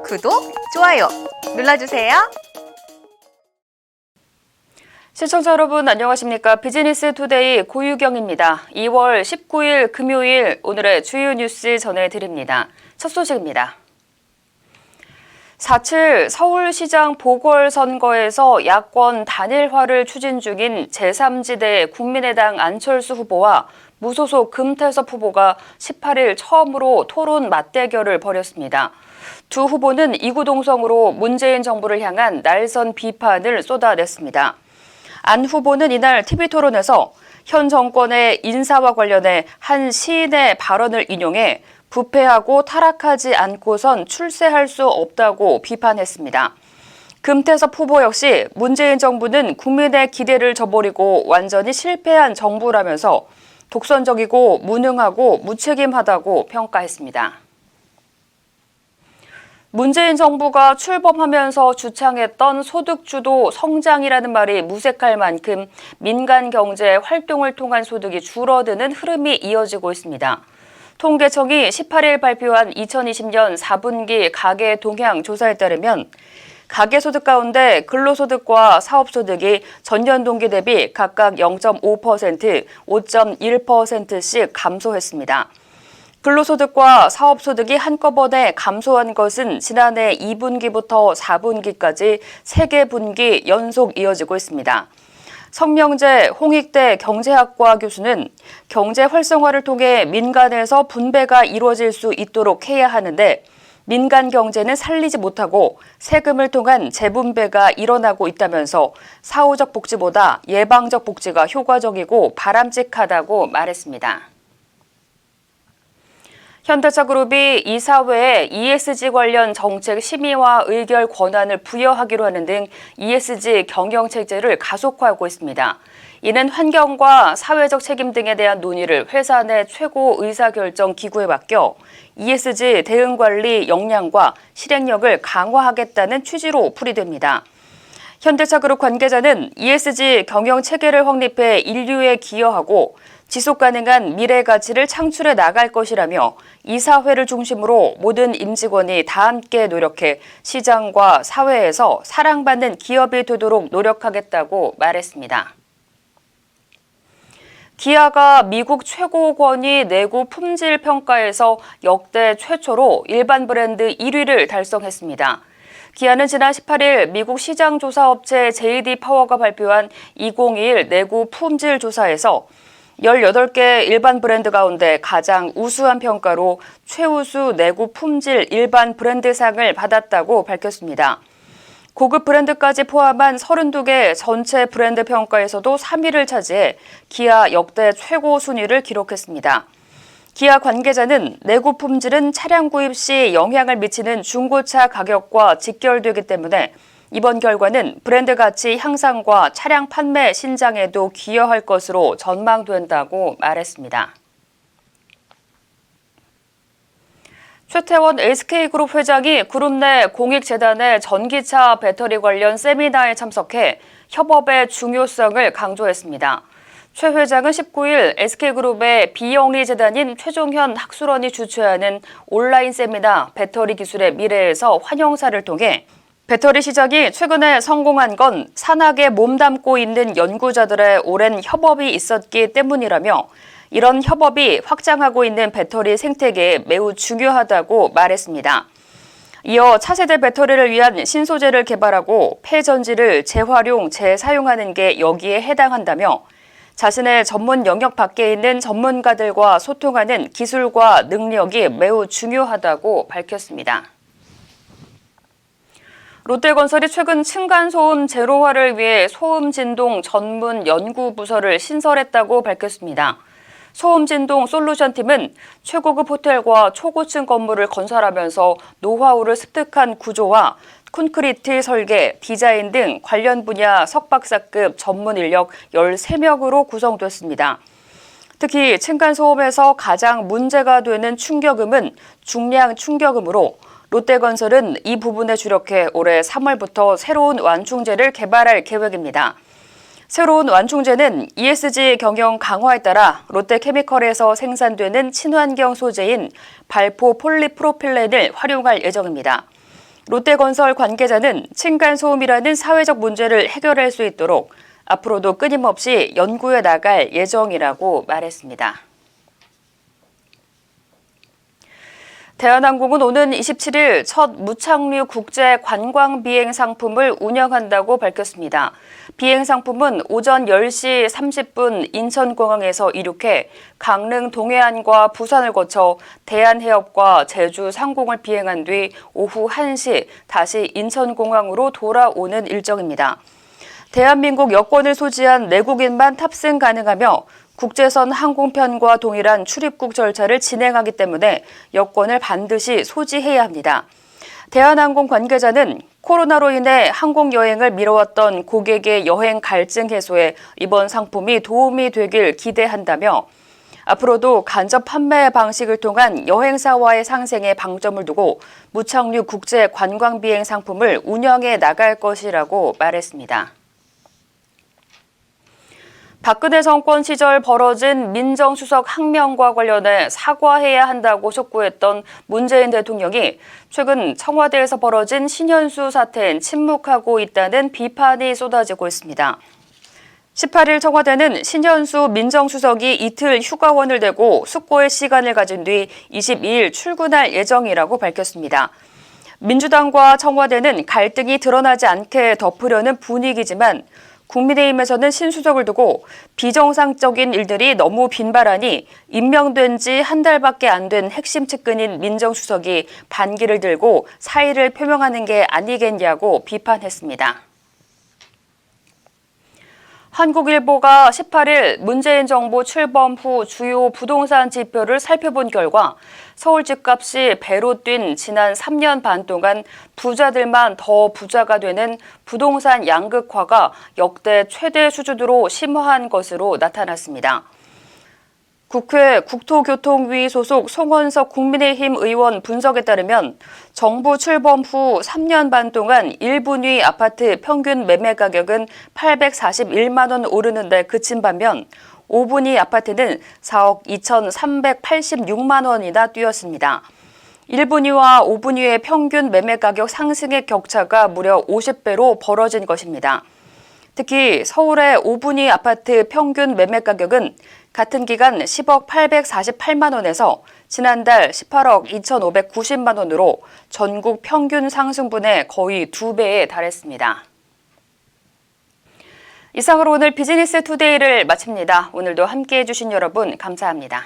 구독, 좋아요 눌러주세요. 시청자 여러분 안녕하십니까? 비즈니스 투데이 고유경입니다. 2월 19일 금요일 오늘의 주요 뉴스 전해드립니다. 첫 소식입니다. 4.7 서울시장 보궐선거에서 야권 단일화를 추진 중인 제3지대 국민의당 안철수 후보와 무소속 금태섭 후보가 18일 처음으로 토론 맞대결을 벌였습니다. 두 후보는 이구동성으로 문재인 정부를 향한 날선 비판을 쏟아냈습니다. 안 후보는 이날 TV토론에서 현 정권의 인사와 관련해 한 시인의 발언을 인용해 부패하고 타락하지 않고선 출세할 수 없다고 비판했습니다. 금태섭 후보 역시 문재인 정부는 국민의 기대를 저버리고 완전히 실패한 정부라면서 독선적이고 무능하고 무책임하다고 평가했습니다. 문재인 정부가 출범하면서 주창했던 소득주도 성장이라는 말이 무색할 만큼 민간 경제 활동을 통한 소득이 줄어드는 흐름이 이어지고 있습니다. 통계청이 18일 발표한 2020년 4분기 가계 동향 조사에 따르면 가계소득 가운데 근로소득과 사업소득이 전년 동기 대비 각각 0.5%, 5.1%씩 감소했습니다. 근로소득과 사업소득이 한꺼번에 감소한 것은 지난해 2분기부터 4분기까지 3개 분기 연속 이어지고 있습니다. 성명재 홍익대 경제학과 교수는 경제 활성화를 통해 민간에서 분배가 이루어질 수 있도록 해야 하는데 민간 경제는 살리지 못하고 세금을 통한 재분배가 일어나고 있다면서 사후적 복지보다 예방적 복지가 효과적이고 바람직하다고 말했습니다. 현대차그룹이 이사회에 ESG 관련 정책 심의와 의결 권한을 부여하기로 하는 등 ESG 경영체제를 가속화하고 있습니다. 이는 환경과 사회적 책임 등에 대한 논의를 회사 내 최고 의사결정 기구에 맡겨 ESG 대응관리 역량과 실행력을 강화하겠다는 취지로 풀이됩니다. 현대차그룹 관계자는 ESG 경영체계를 확립해 인류에 기여하고 지속가능한 미래 가치를 창출해 나갈 것이라며 이사회를 중심으로 모든 임직원이 다 함께 노력해 시장과 사회에서 사랑받는 기업이 되도록 노력하겠다고 말했습니다. 기아가 미국 최고권위 내구 품질 평가에서 역대 최초로 일반 브랜드 1위를 달성했습니다. 기아는 지난 18일 미국 시장조사업체 JD 파워가 발표한 2021 내구 품질 조사에서 18개 일반 브랜드 가운데 가장 우수한 평가로 최우수 내구 품질 일반 브랜드상을 받았다고 밝혔습니다. 고급 브랜드까지 포함한 32개 전체 브랜드 평가에서도 3위를 차지해 기아 역대 최고 순위를 기록했습니다. 기아 관계자는 내구 품질은 차량 구입 시 영향을 미치는 중고차 가격과 직결되기 때문에 이번 결과는 브랜드 가치 향상과 차량 판매 신장에도 기여할 것으로 전망된다고 말했습니다. 최태원 SK그룹 회장이 그룹 내 공익재단의 전기차 배터리 관련 세미나에 참석해 협업의 중요성을 강조했습니다. 최 회장은 19일 SK그룹의 비영리 재단인 최종현 학술원이 주최하는 온라인 세미나 배터리 기술의 미래에서 환영사를 통해 배터리 시장이 최근에 성공한 건 산학에 몸담고 있는 연구자들의 오랜 협업이 있었기 때문이라며 이런 협업이 확장하고 있는 배터리 생태계에 매우 중요하다고 말했습니다. 이어 차세대 배터리를 위한 신소재를 개발하고 폐전지를 재활용, 재사용하는 게 여기에 해당한다며 자신의 전문 영역 밖에 있는 전문가들과 소통하는 기술과 능력이 매우 중요하다고 밝혔습니다. 롯데건설이 최근 층간소음 제로화를 위해 소음진동 전문 연구부서를 신설했다고 밝혔습니다. 소음진동 솔루션팀은 최고급 호텔과 초고층 건물을 건설하면서 노하우를 습득한 구조와 콘크리트 설계, 디자인 등 관련 분야 석박사급 전문 인력 13명으로 구성됐습니다. 특히 층간소음에서 가장 문제가 되는 충격음은 중량 충격음으로 롯데건설은 이 부분에 주력해 올해 3월부터 새로운 완충제를 개발할 계획입니다. 새로운 완충제는 ESG 경영 강화에 따라 롯데케미컬에서 생산되는 친환경 소재인 발포 폴리프로필렌을 활용할 예정입니다. 롯데건설 관계자는 층간소음이라는 사회적 문제를 해결할 수 있도록 앞으로도 끊임없이 연구해 나갈 예정이라고 말했습니다. 대한항공은 오는 27일 첫 무착륙 국제 관광 비행 상품을 운영한다고 밝혔습니다. 비행 상품은 오전 10시 30분 인천공항에서 이륙해 강릉 동해안과 부산을 거쳐 대한해협과 제주 상공을 비행한 뒤 오후 1시 다시 인천공항으로 돌아오는 일정입니다. 대한민국 여권을 소지한 내국인만 탑승 가능하며 국제선 항공편과 동일한 출입국 절차를 진행하기 때문에 여권을 반드시 소지해야 합니다. 대한항공 관계자는 코로나로 인해 항공여행을 미뤄왔던 고객의 여행 갈증 해소에 이번 상품이 도움이 되길 기대한다며 앞으로도 간접 판매 방식을 통한 여행사와의 상생에 방점을 두고 무착륙 국제 관광 비행 상품을 운영해 나갈 것이라고 말했습니다. 박근혜 정권 시절 벌어진 민정수석 항명과 관련해 사과해야 한다고 촉구했던 문재인 대통령이 최근 청와대에서 벌어진 신현수 사태엔 침묵하고 있다는 비판이 쏟아지고 있습니다. 18일 청와대는 신현수 민정수석이 이틀 휴가원을 내고 숙고의 시간을 가진 뒤 22일 출근할 예정이라고 밝혔습니다. 민주당과 청와대는 갈등이 드러나지 않게 덮으려는 분위기지만 국민의힘에서는 신수석을 두고 비정상적인 일들이 너무 빈발하니 임명된 지 한 달밖에 안 된 핵심 측근인 민정수석이 반기를 들고 사의를 표명하는 게 아니겠냐고 비판했습니다. 한국일보가 18일 문재인 정부 출범 후 주요 부동산 지표를 살펴본 결과 서울 집값이 배로 뛴 지난 3년 반 동안 부자들만 더 부자가 되는 부동산 양극화가 역대 최대 수준으로 심화한 것으로 나타났습니다. 국회 국토교통위 소속 송원석 국민의힘 의원 분석에 따르면 정부 출범 후 3년 반 동안 1분위 아파트 평균 매매 가격은 841만 원 오르는 데 그친 반면 5분위 아파트는 4억 2,386만 원이나 뛰었습니다. 1분위와 5분위의 평균 매매 가격 상승의 격차가 무려 50배로 벌어진 것입니다. 특히 서울의 5분위 아파트 평균 매매 가격은 같은 기간 10억 848만 원에서 지난달 18억 2,590만 원으로 전국 평균 상승분의 거의 2배에 달했습니다. 이상으로 오늘 비즈니스 투데이를 마칩니다. 오늘도 함께해 주신 여러분 감사합니다.